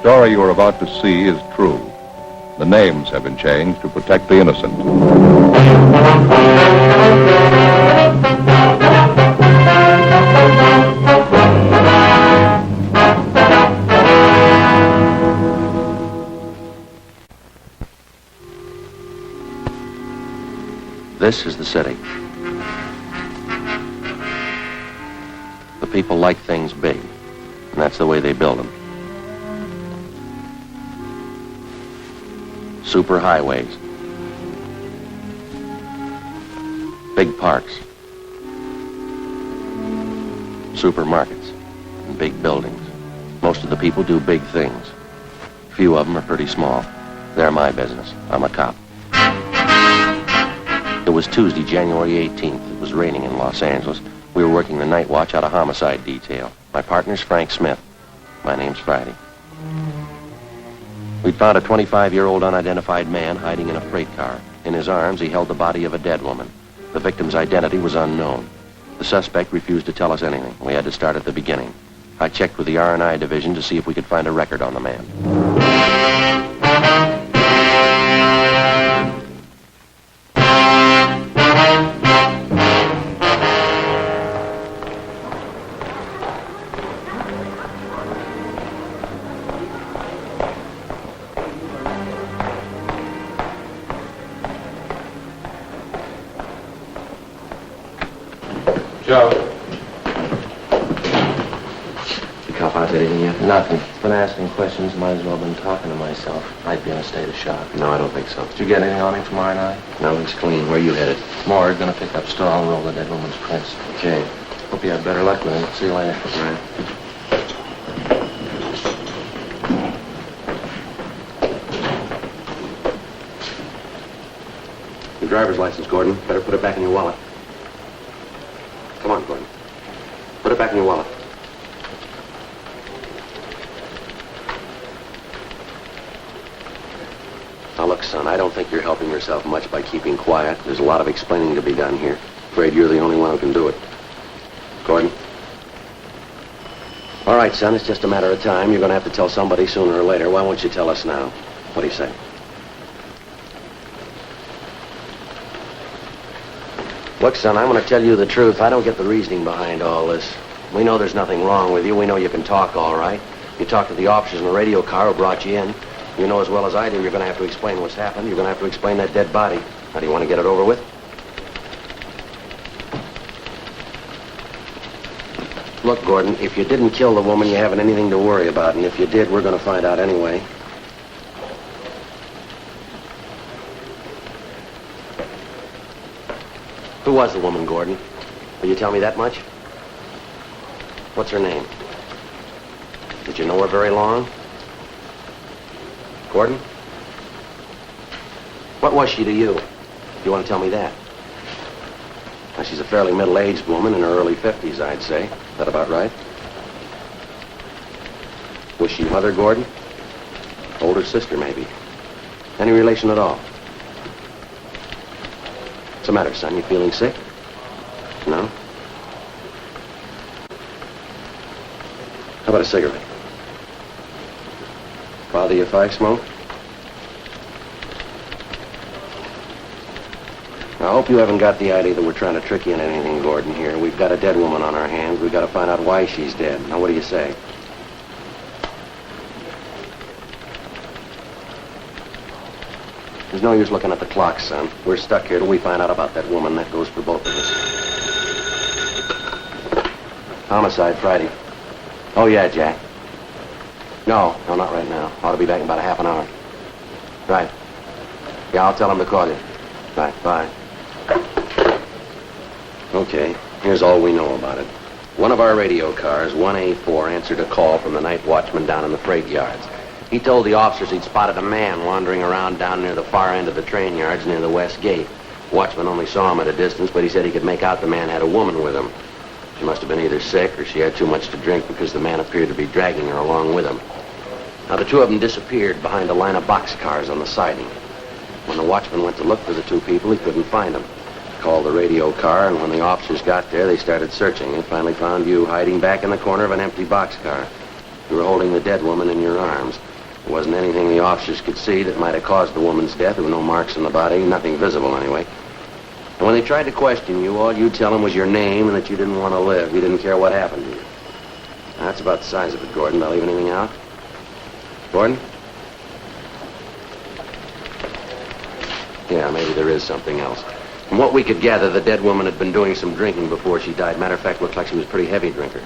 story you are about to see is true. The names have been changed to protect the innocent. This is the city. The people like things big, and that's the way they build them. Super highways, big parks, supermarkets, and big buildings. Most of the people do big things. Few of them are pretty small. They're my business. I'm a cop. It was Tuesday, January 18th. It was raining in Los Angeles. We were working the night watch out of homicide detail. My partner's Frank Smith. My name's Friday. We'd found a 25-year-old unidentified man hiding in a freight car. In his arms, he held the body of a dead woman. The victim's identity was unknown. The suspect refused to tell us anything. We had to start at the beginning. I checked with the R&I division to see if we could find a record on the man. Joe. The cop out did anything yet? Nothing. Been asking questions. Might as well have been talking to myself. Might be in a state of shock. No, I don't think so. Did you get anything on him from R&I? No, he's clean. Where are you headed? Morgue, gonna pick up straw and roll the dead woman's prints. Okay. Hope you have better luck with him. See you later. All right. Your driver's license, Gordon. Better put it back in your wallet. Come on, Gordon. Put it back in your wallet. Now, look, son, I don't think you're helping yourself much by keeping quiet. There's a lot of explaining to be done here. Afraid you're the only one who can do it. Gordon? All right, son, it's just a matter of time. You're going to have to tell somebody sooner or later. Why won't you tell us now? What do you say? Look, son, I'm going to tell you the truth. I don't get the reasoning behind all this. We know there's nothing wrong with you. We know you can talk all right. You talked to the officers in the radio car who brought you in. You know as well as I do you're going to have to explain what's happened. You're going to have to explain that dead body. Now, do you want to get it over with? Look, Gordon, if you didn't kill the woman, you haven't anything to worry about. And if you did, we're going to find out anyway. Who was the woman, Gordon? Will you tell me that much? What's her name? Did you know her very long? Gordon? What was she to you? Do you want to tell me that? Now, she's a fairly middle-aged woman in her early 50s, I'd say. Is that about right? Was she mother, Gordon? Older sister, maybe. Any relation at all? What's the matter, son? You feeling sick? No? How about a cigarette? Bother you if I smoke? I hope you haven't got the idea that we're trying to trick you into anything, Gordon, here. We've got a dead woman on our hands. We've got to find out why she's dead. Now, what do you say? There's no use looking at the clock, son. We're stuck here till we find out about that woman. That goes for both of us. Homicide, Friday. Oh, yeah, Jack. No, not right now. Ought to be back in about a half an hour. Right. Yeah, I'll tell him to call you. Right, bye. Okay, here's all we know about it. One of our radio cars, 1A4, answered a call from the night watchman down in the freight yards. He told the officers he'd spotted a man wandering around down near the far end of the train yards near the west gate. Watchman only saw him at a distance, but he said he could make out the man had a woman with him. She must have been either sick or she had too much to drink because the man appeared to be dragging her along with him. Now, the two of them disappeared behind a line of boxcars on the siding. When the watchman went to look for the two people, he couldn't find them. He called the radio car, and when the officers got there, they started searching and finally found you hiding back in the corner of an empty boxcar. You were holding the dead woman in your arms. There wasn't anything the officers could see that might have caused the woman's death. There were no marks on the body, nothing visible anyway. And when they tried to question you, all you'd tell them was your name and that you didn't want to live. You didn't care what happened to you. That's about the size of it, Gordon. Did I leave anything out? Gordon? Yeah, maybe there is something else. From what we could gather, the dead woman had been doing some drinking before she died. Matter of fact, looked like she was a pretty heavy drinker.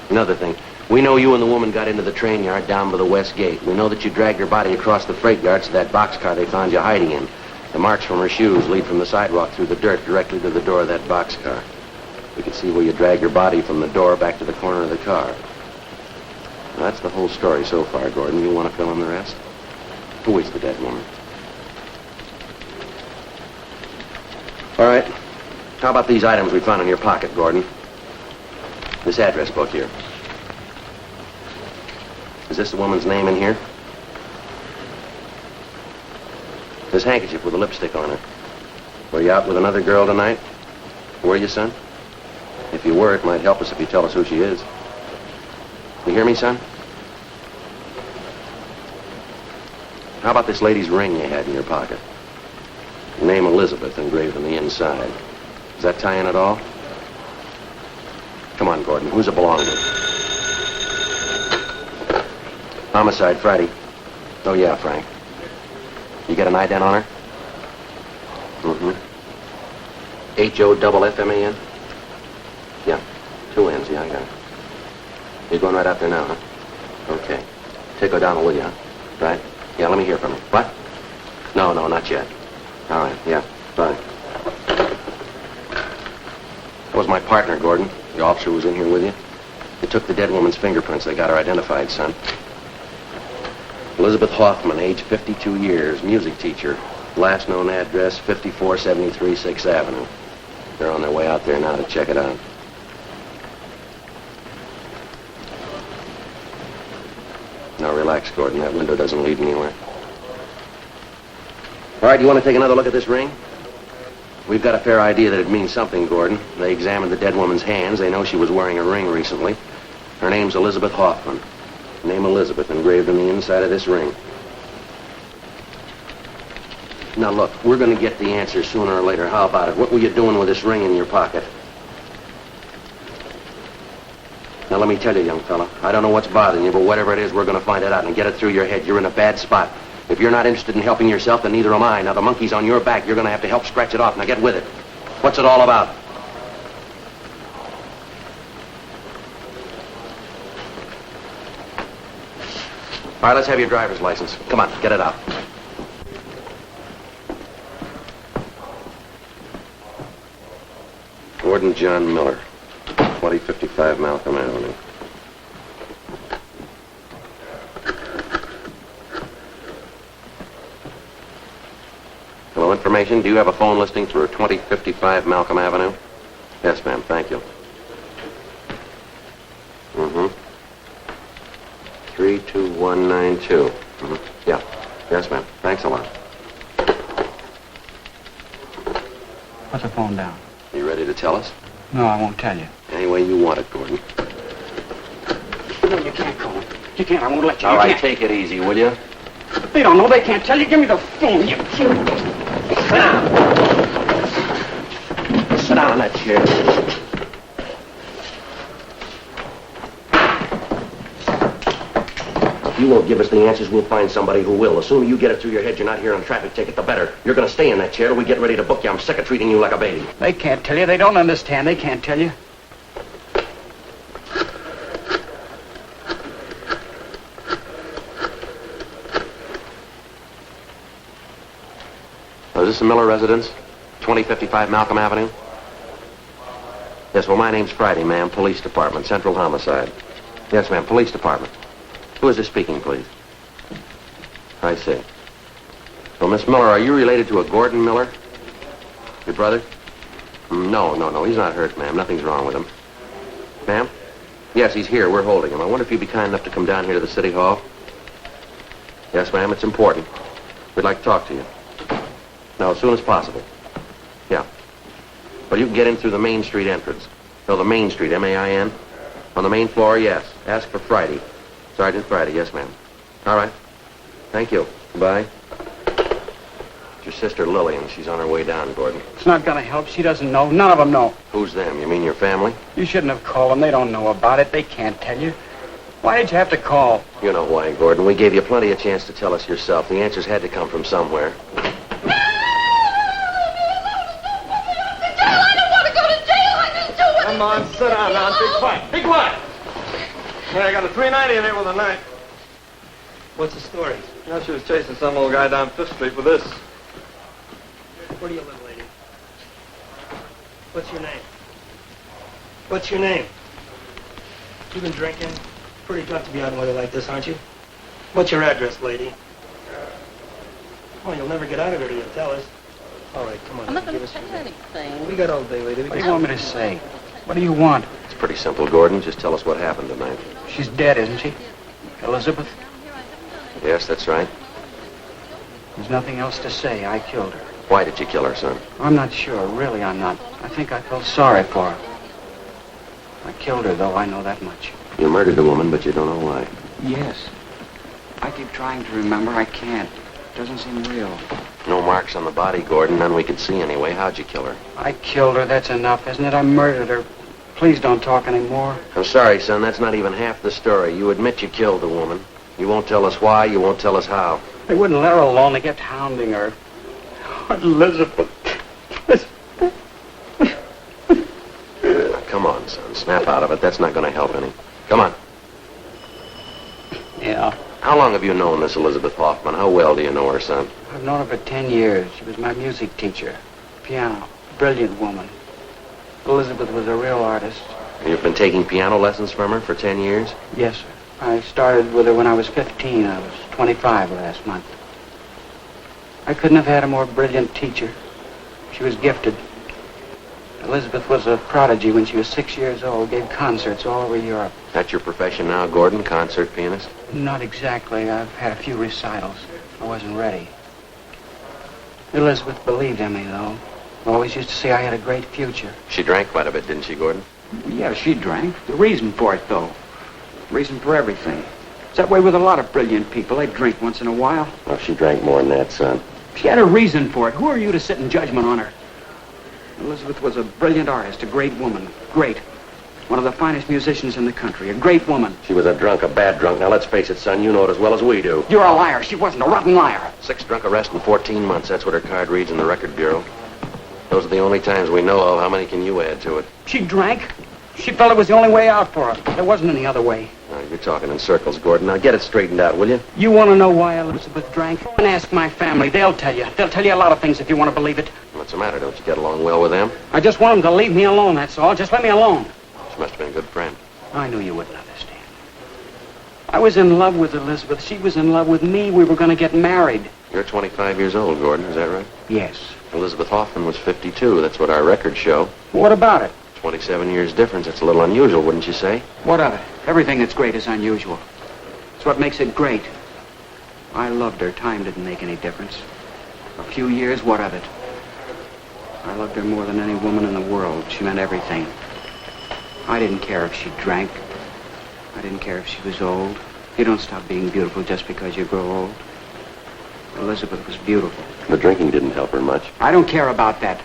Another thing, we know you and the woman got into the train yard down by the west gate. We know that you dragged her body across the freight yard to that boxcar they found you hiding in. The marks from her shoes lead from the sidewalk through the dirt directly to the door of that boxcar. We could see where you dragged your body from the door back to the corner of the car. Now, that's the whole story so far, Gordon. You want to fill in the rest? Who is the dead woman? All right. How about these items we found in your pocket, Gordon? This address book here. Is this the woman's name in here? This handkerchief with a lipstick on it. Were you out with another girl tonight? Were you, son? If you were, it might help us if you tell us who she is. You hear me, son? How about this lady's ring you had in your pocket? The name Elizabeth engraved on the inside. Does that tie in at all? Come on, Gordon. Who's it belong to? Homicide, Friday. Oh, yeah, Frank. You get an ident on her? Mm-hmm. H-O-F-F-M-A-N? Yeah. 2 N's, yeah, I got it. You're going right out there now, huh? Okay. Take O'Donnell with you, huh? Right? Yeah, let me hear from you. What? No, not yet. All right, yeah, fine. That was my partner, Gordon. The officer who was in here with you. They took the dead woman's fingerprints. They got her identified, son. Elizabeth Hoffman, age 52 years, music teacher. Last known address, 5473 6th Avenue. They're on their way out there now to check it out. Now relax, Gordon. That window doesn't lead anywhere. All right, you want to take another look at this ring? We've got a fair idea that it means something, Gordon. They examined the dead woman's hands. They know she was wearing a ring recently. Her name's Elizabeth Hoffman. Name Elizabeth engraved on the inside of this ring. Now, look, we're going to get the answer sooner or later. How about it? What were you doing with this ring in your pocket? Now, let me tell you, young fella, I don't know what's bothering you, but whatever it is, we're going to find it out and get it through your head. You're in a bad spot. If you're not interested in helping yourself, then neither am I. Now, the monkey's on your back. You're going to have to help scratch it off. Now, get with it. What's it all about? All right, let's have your driver's license. Come on, get it out. Gordon John Miller, 2055 Malcolm Avenue. Hello, information. Do you have a phone listing for 2055 Malcolm Avenue? Yes, ma'am. Thank you. Mm-hmm. 32192. Mm-hmm. Yeah. Yes, ma'am. Thanks a lot. Put the phone down. You ready to tell us? No, I won't tell you. Any way you want it, Gordon. No, you can't call them. You can't. I won't let you. All You right, can't. take it easy, will you? They don't know. They can't tell you. Give me the phone. You. Sit down. Sit down in that chair. If you won't give us the answers, we'll find somebody who will. The sooner you get it through your head you're not here on a traffic ticket, the better. You're going to stay in that chair till we get ready to book you. I'm sick of treating you like a baby. They can't tell you. They don't understand. They can't tell you. Oh, is this the Miller residence? 2055 Malcolm Avenue? Yes, well, my name's Friday, ma'am. Police Department, Central Homicide. Yes, ma'am, Police Department. Who is this speaking, please? I see. Well, Miss Miller, are you related to a Gordon Miller? Your brother? No. He's not hurt, ma'am. Nothing's wrong with him. Ma'am? Yes, he's here. We're holding him. I wonder if you'd be kind enough to come down here to the City Hall? Yes, ma'am. It's important. We'd like to talk to you. No, as soon as possible. Yeah. Well, you can get in through the Main Street entrance. No, the Main Street, M-A-I-N. On the main floor, yes. Ask for Friday. Sergeant Friday, yes, ma'am. All right. Thank you. Goodbye. It's your sister Lillian. She's on her way down, Gordon. It's not gonna help. She doesn't know. None of them know. Who's them? You mean your family? You shouldn't have called them. They don't know about it. They can't tell you. Why did you have to call? You know why, Gordon. We gave you plenty of chance to tell us yourself. The answers had to come from somewhere. Come on, sit down now. Be quiet. Be quiet. Hey, I got a $3.90 in here with a knife. What's the story? You know, she was chasing some old guy down Fifth Street with this. Where do you live, lady? What's your name? What's your name? You've been drinking? Pretty tough to be out in weather like this, aren't you? What's your address, lady? Oh, you'll never get out of here till you tell us. All right, come on. I'm not going give to us tell you anything. We got all day, lady. What do you want me to say? What do you want? It's pretty simple, Gordon. Just tell us what happened tonight. She's dead, isn't she? Elizabeth? Yes, that's right. There's nothing else to say. I killed her. Why did you kill her, son? I'm not sure. Really, I'm not. I think I felt sorry for her. I killed her, though. I know that much. You murdered the woman, but you don't know why. Yes. I keep trying to remember. I can't. It doesn't seem real. No marks on the body, Gordon. None we could see anyway. How'd you kill her? I killed her. That's enough, isn't it? I murdered her. Please don't talk anymore. I'm sorry, son. That's not even half the story. You admit you killed the woman. You won't tell us why. You won't tell us how. They wouldn't let her alone. They kept hounding her. Oh, Elizabeth. Come on, son. Snap out of it. That's not going to help any. Come on. Yeah. How long have you known this Elizabeth Hoffman? How well do you know her, son? I've known her for 10 years. She was my music teacher. Piano. Brilliant woman. Elizabeth was a real artist. You've been taking piano lessons from her for 10 years? Yes, sir. I started with her when I was 15. I was 25 last month. I couldn't have had a more brilliant teacher. She was gifted. Elizabeth was a prodigy when she was 6 years old, gave concerts all over Europe. That's your profession now, Gordon? Concert pianist? Not exactly. I've had a few recitals. I wasn't ready. Elizabeth believed in me, though. Always used to say I had a great future. She drank quite a bit, didn't she, Gordon? Yeah, she drank. The reason for it, though. Reason for everything. It's that way with a lot of brilliant people. They drink once in a while. Oh, she drank more than that, son. She had a reason for it. Who are you to sit in judgment on her? Elizabeth was a brilliant artist, a great woman. Great. One of the finest musicians in the country. A great woman. She was a drunk, a bad drunk. Now, let's face it, son. You know it as well as we do. You're a liar. She wasn't a rotten liar. 6 drunk arrests in 14 months. That's what her card reads in the record bureau. Those are the only times we know of. How many can you add to it? She drank. She felt it was the only way out for her. There wasn't any other way. Now, you're talking in circles, Gordon. Now, get it straightened out, will you? You want to know why Elizabeth drank? Go and ask my family. They'll tell you. They'll tell you a lot of things if you want to believe it. What's the matter? Don't you get along well with them? I just want them to leave me alone, that's all. Just let me alone. She must have been a good friend. I knew you wouldn't understand. I was in love with Elizabeth. She was in love with me. We were going to get married. You're 25 years old, Gordon. Is that right? Yes. Elizabeth Hoffman was 52. That's what our records show. What about it? 27 years difference. That's a little unusual, wouldn't you say? What of it? Everything that's great is unusual. It's what makes it great. I loved her. Time didn't make any difference. A few years, what of it? I loved her more than any woman in the world. She meant everything. I didn't care if she drank. I didn't care if she was old. You don't stop being beautiful just because you grow old. Elizabeth was beautiful. The drinking didn't help her much. I don't care about that.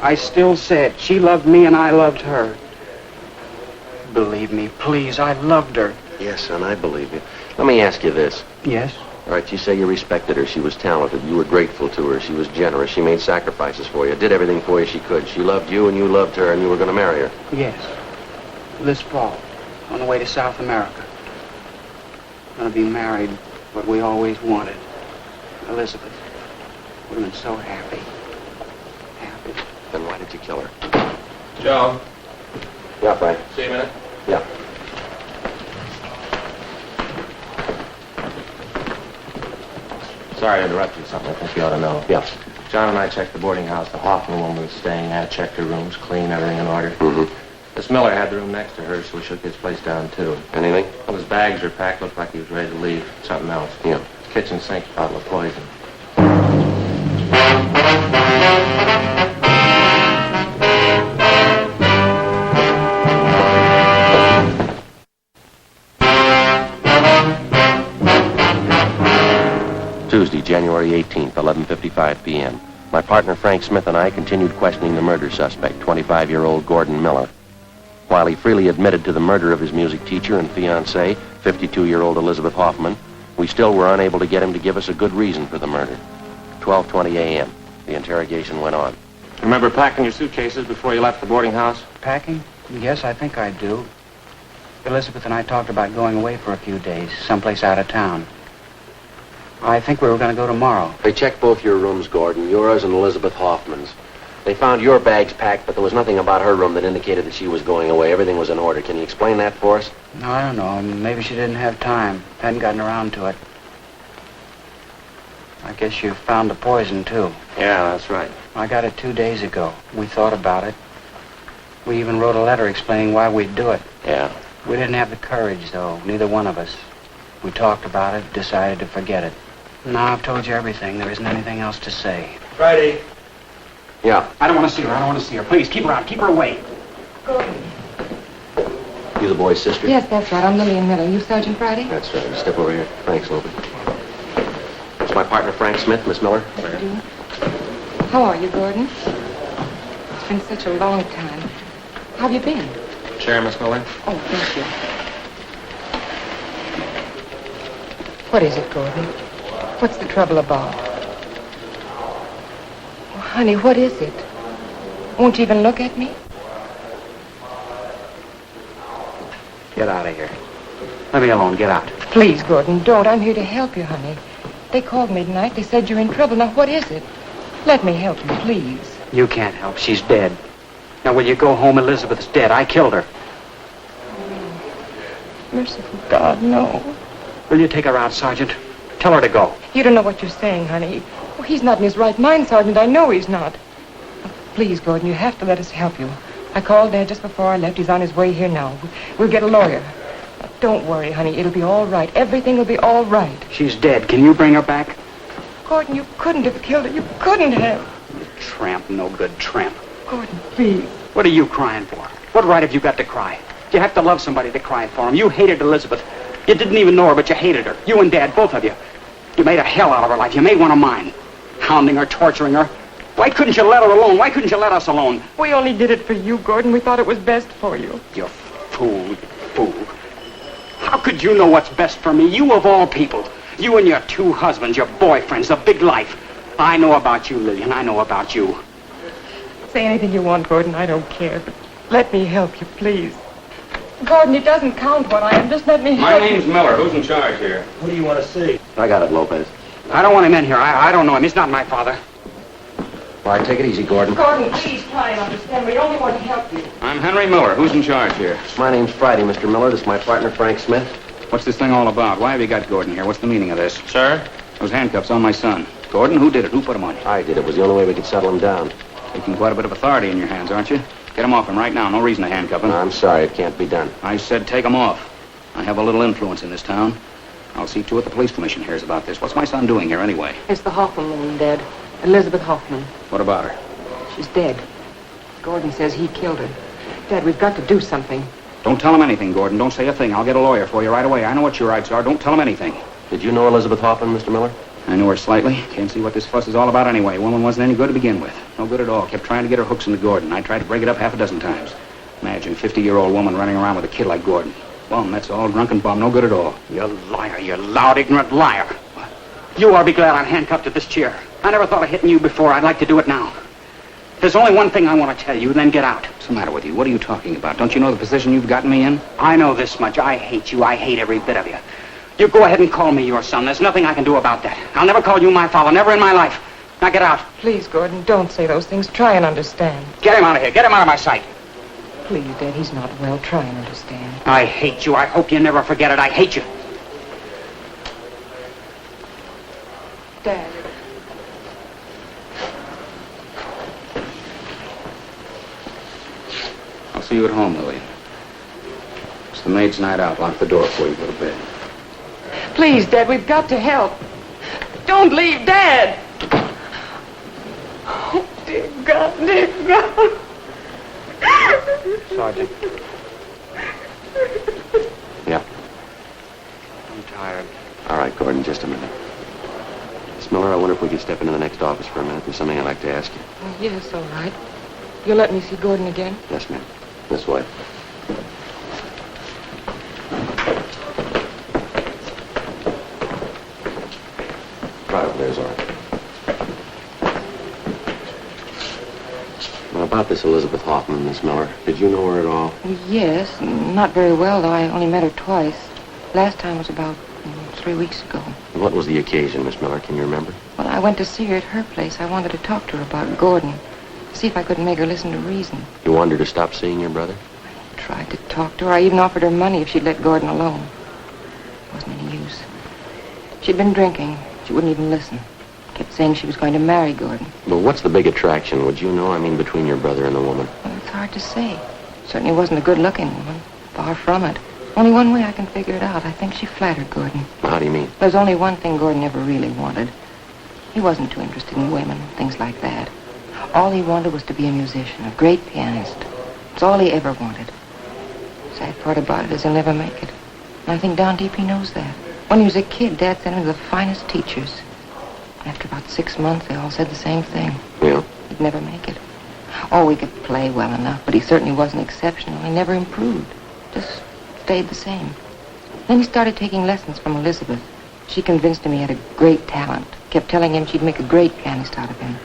I still said she loved me and I loved her. Believe me, please. I loved her. Yes, son, I believe you. Let me ask you this. Yes? All right, you say you respected her. She was talented. You were grateful to her. She was generous. She made sacrifices for you. Did everything for you she could. She loved you and you loved her and you were going to marry her. Yes. This fall, on the way to South America. Going to be married, what we always wanted. Elizabeth. We've been so happy. Happy. Then why did you kill her? Joe, Yeah, Frank. see you a minute. Yeah. Sorry to interrupt you. Something I think you ought to know. Yeah. John and I checked the boarding house the Hoffman woman was staying at. Checked her rooms, clean, everything in order. Mm-hmm. This Miller had the room next to hers, so we shook his place down, too. Anything? Well, his bags were packed. Looked like he was ready to leave. Something else. Yeah. Kitchen sink bottle of poison. February 18th, 11:55 p.m. My partner Frank Smith and I continued questioning the murder suspect, 25-year-old Gordon Miller. While he freely admitted to the murder of his music teacher and fiancée, 52-year-old Elizabeth Hoffman, we still were unable to get him to give us a good reason for the murder. 12:20 a.m. The interrogation went on. Remember packing your suitcases before you left the boarding house? Packing? Yes, I think I do. Elizabeth and I talked about going away for a few days, someplace out of town. I think we were going to go tomorrow. They checked both your rooms, Gordon, yours and Elizabeth Hoffman's. They found your bags packed, but there was nothing about her room that indicated that she was going away. Everything was in order. Can you explain that for us? No, I don't know. Maybe she didn't have time. Hadn't gotten around to it. I guess you found the poison, too. Yeah, that's right. I got it 2 days ago. We thought about it. We even wrote a letter explaining why we'd do it. Yeah. We didn't have the courage, though, neither one of us. We talked about it, decided to forget it. Now I've told you everything. There isn't anything else to say. Friday. Yeah. I don't want to see her. I don't want to see her. Please, keep her out. Keep her away. You the boy's sister? Yes, that's right. I'm Lillian Miller. You Sergeant Friday? That's right. Step over here. Thanks, Logan. It's my partner, Frank Smith, Miss Miller. How are you, Gordon? It's been such a long time. How have you been? Chair, Miss Miller. Oh, thank you. What is it, Gordon? What's the trouble about? Oh, honey, what is it? Won't you even look at me? Get out of here. Let me alone. Get out. Please, Gordon, don't. I'm here to help you, honey. They called me tonight. They said you're in trouble. Now, what is it? Let me help you, please. You can't help. She's dead. Now, will you go home? Elizabeth's dead. I killed her. Merciful God, no. Will you take her out, Sergeant? Tell her to go. You don't know what you're saying, honey. Oh, he's not in his right mind, Sergeant. I know he's not. Oh, please, Gordon, you have to let us help you. I called Dad just before I left. He's on his way here now. We'll get a lawyer. Now, don't worry, honey. It'll be all right. Everything will be all right. She's dead. Can you bring her back? Gordon, you couldn't have killed her. You couldn't have. You tramp, no good tramp. Gordon, please. What are you crying for? What right have you got to cry? You have to love somebody to cry for him. You hated Elizabeth. You didn't even know her, but you hated her. You and Dad, both of you. You made a hell out of her life. You made one of mine. Hounding her, torturing her. Why couldn't you let her alone? Why couldn't you let us alone? We only did it for you, Gordon. We thought it was best for you. You fool, you fool. How could you know what's best for me? You of all people. You and your two husbands, your boyfriends, the big life. I know about you, Lillian. I know about you. Say anything you want, Gordon. I don't care. But let me help you, please. Gordon, it doesn't count what I am. Just let me My help name's Miller. Who's in charge here? What do you want to see? I got it, Lopez. I don't want him in here. I don't know him. He's not my father. All right, take it easy, Gordon. Gordon, please try and understand. We only want to help you. I'm Henry Miller. Who's in charge here? My name's Friday, Mr. Miller. This is my partner, Frank Smith. What's this thing all about? Why have you got Gordon here? What's the meaning of this? Sir? Those handcuffs on my son. Gordon, who did it? Who put them on you? I did. It was the only way we could settle him down. Taking quite a bit of authority in your hands, aren't you? Get him off him right now. No reason to handcuff him. I'm sorry, it can't be done. I said take him off. I have a little influence in this town. I'll see to it the police commission hears about this. What's my son doing here anyway? It's the Hoffman woman, Dad. Elizabeth Hoffman. What about her? She's dead. Gordon says he killed her. Dad, we've got to do something. Don't tell him anything, Gordon. Don't say a thing. I'll get a lawyer for you right away. I know what your rights are. Don't tell him anything. Did you know Elizabeth Hoffman, Mr. Miller? I knew her slightly. Can't see what this fuss is all about anyway. Woman wasn't any good to begin with. No good at all. Kept trying to get her hooks into Gordon. I tried to break it up half a dozen times. Imagine a 50-year-old woman running around with a kid like Gordon. Bum, that's all. Drunken bum. No good at all. You liar. You loud, ignorant liar. You ought to be glad I'm handcuffed to this chair. I never thought of hitting you before. I'd like to do it now. There's only one thing I want to tell you, then get out. What's the matter with you? What are you talking about? Don't you know the position you've gotten me in? I know this much. I hate you. I hate every bit of you. You go ahead and call me your son. There's nothing I can do about that. I'll never call you my father. Never in my life. Now get out. Please, Gordon, don't say those things. Try and understand. Get him out of here. Get him out of my sight. Please, Dad, he's not well. Try and understand. I hate you. I hope you never forget it. I hate you. Dad. I'll see you at home, Lily. It's the maid's night out. Lock the door before you go to bed. Please, Dad, we've got to help. Don't leave, Dad! Oh, dear God, dear God. Sergeant. Yeah. I'm tired. All right, Gordon, just a minute. Miss Miller, I wonder if we could step into the next office for a minute. There's something I'd like to ask you. Oh, yes, all right. You'll let me see Gordon again? Yes, ma'am. This way. Right over there's all right. Now, about this Elizabeth Hoffman, Miss Miller, did you know her at all? Yes, not very well, though. I only met her twice. Last time was about 3 weeks ago. What was the occasion, Miss Miller? Can you remember? Well, I went to see her at her place. I wanted to talk to her about Gordon. See if I couldn't make her listen to reason. You wanted her to stop seeing your brother? I tried to talk to her. I even offered her money if she'd let Gordon alone. It wasn't any use. She'd been drinking. She wouldn't even listen. Kept saying she was going to marry Gordon. Well, what's the big attraction, would you know? I mean, between your brother and the woman. Well, it's hard to say. Certainly wasn't a good-looking woman. Far from it. Only one way I can figure it out. I think she flattered Gordon. How do you mean? There's only one thing Gordon ever really wanted. He wasn't too interested in women, things like that. All he wanted was to be a musician, a great pianist. It's all he ever wanted. Sad part about it is he'll never make it. And I think down deep he knows that. When he was a kid, Dad sent him to the finest teachers. After about 6 months, they all said the same thing. Yeah? He'd never make it. Oh, he could play well enough, but he certainly wasn't exceptional. He never improved. Just stayed the same. Then he started taking lessons from Elizabeth. She convinced him he had a great talent. Kept telling him she'd make a great pianist out of him.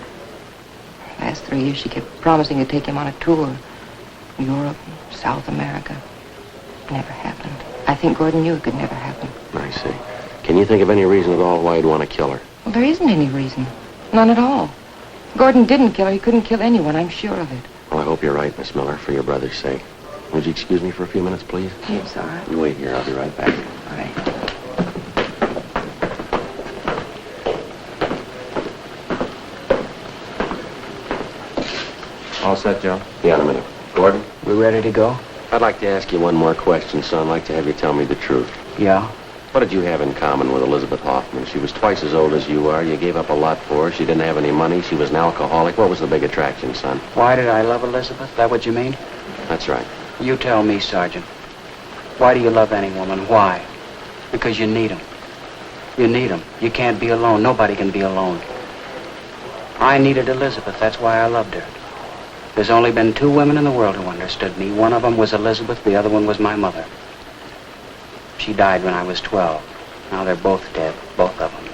Last 3 years, she kept promising to take him on a tour. Europe, South America. Never happened. I think Gordon knew it could never happen. I see. Can you think of any reason at all why you'd want to kill her? Well, there isn't any reason. None at all. If Gordon didn't kill her, he couldn't kill anyone, I'm sure of it. Well, I hope you're right, Miss Miller, for your brother's sake. Would you excuse me for a few minutes, please? Yes, all right. You wait here. I'll be right back. All right. All set, Joe? Yeah, in a minute. Gordon, We ready to go? I'd like to ask you one more question, son. I'd like to have you tell me the truth. Yeah. What did you have in common with Elizabeth Hoffman? She was twice as old as you are. You gave up a lot for her. She didn't have any money. She was an alcoholic. What was the big attraction, son? Why did I love Elizabeth? That what you mean? That's right. You tell me, Sergeant. Why do you love any woman? Why? Because you need 'em. You need 'em. You can't be alone. Nobody can be alone. I needed Elizabeth. That's why I loved her. There's only been 2 women in the world who understood me. One of them was Elizabeth. The other one was my mother. She died when I was 12. Now they're both dead, both of them.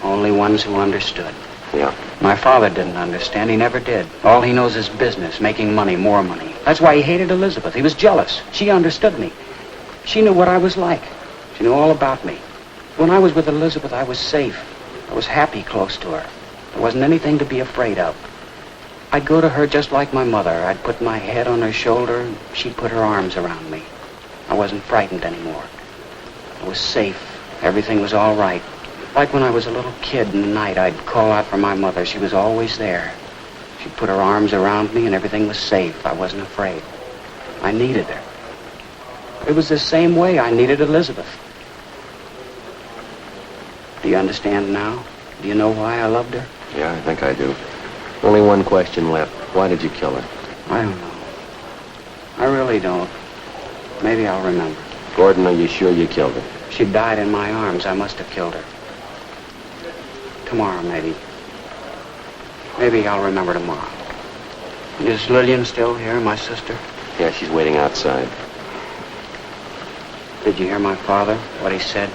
Only ones who understood. Yeah. My father didn't understand. He never did. All he knows is business, making money, more money. That's why he hated Elizabeth. He was jealous. She understood me. She knew what I was like. She knew all about me. When I was with Elizabeth, I was safe. I was happy close to her. There wasn't anything to be afraid of. I'd go to her just like my mother. I'd put my head on her shoulder, and she'd put her arms around me. I wasn't frightened anymore. I was safe. Everything was all right. Like when I was a little kid in the night, I'd call out for my mother. She was always there. She'd put her arms around me, and everything was safe. I wasn't afraid. I needed her. It was the same way I needed Elizabeth. Do you understand now? Do you know why I loved her? Yeah, I think I do. Only one question left. Why did you kill her? I don't know. I really don't. Maybe I'll remember. Gordon, are you sure you killed her? She died in my arms. I must have killed her. Tomorrow, maybe. Maybe I'll remember tomorrow. Is Lillian still here, my sister? Yeah, she's waiting outside. Did you hear my father, what he said?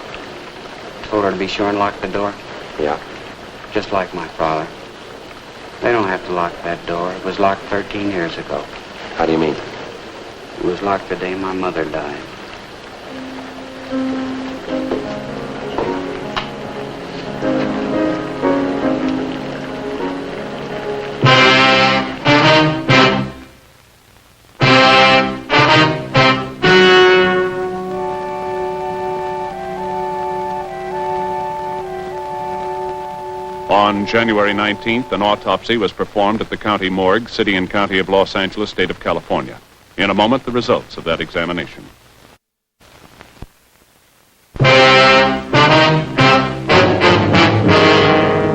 Told her to be sure and lock the door? Yeah. Just like my father. They don't have to lock that door. It was locked 13 years ago. How do you mean? It was locked the day my mother died. On January 19th, an autopsy was performed at the county morgue, City and County of Los Angeles, State of California. In a moment, the results of that examination.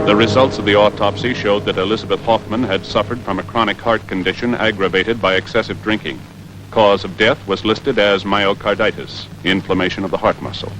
The results of the autopsy showed that Elizabeth Hoffman had suffered from a chronic heart condition aggravated by excessive drinking. Cause of death was listed as myocarditis, inflammation of the heart muscle.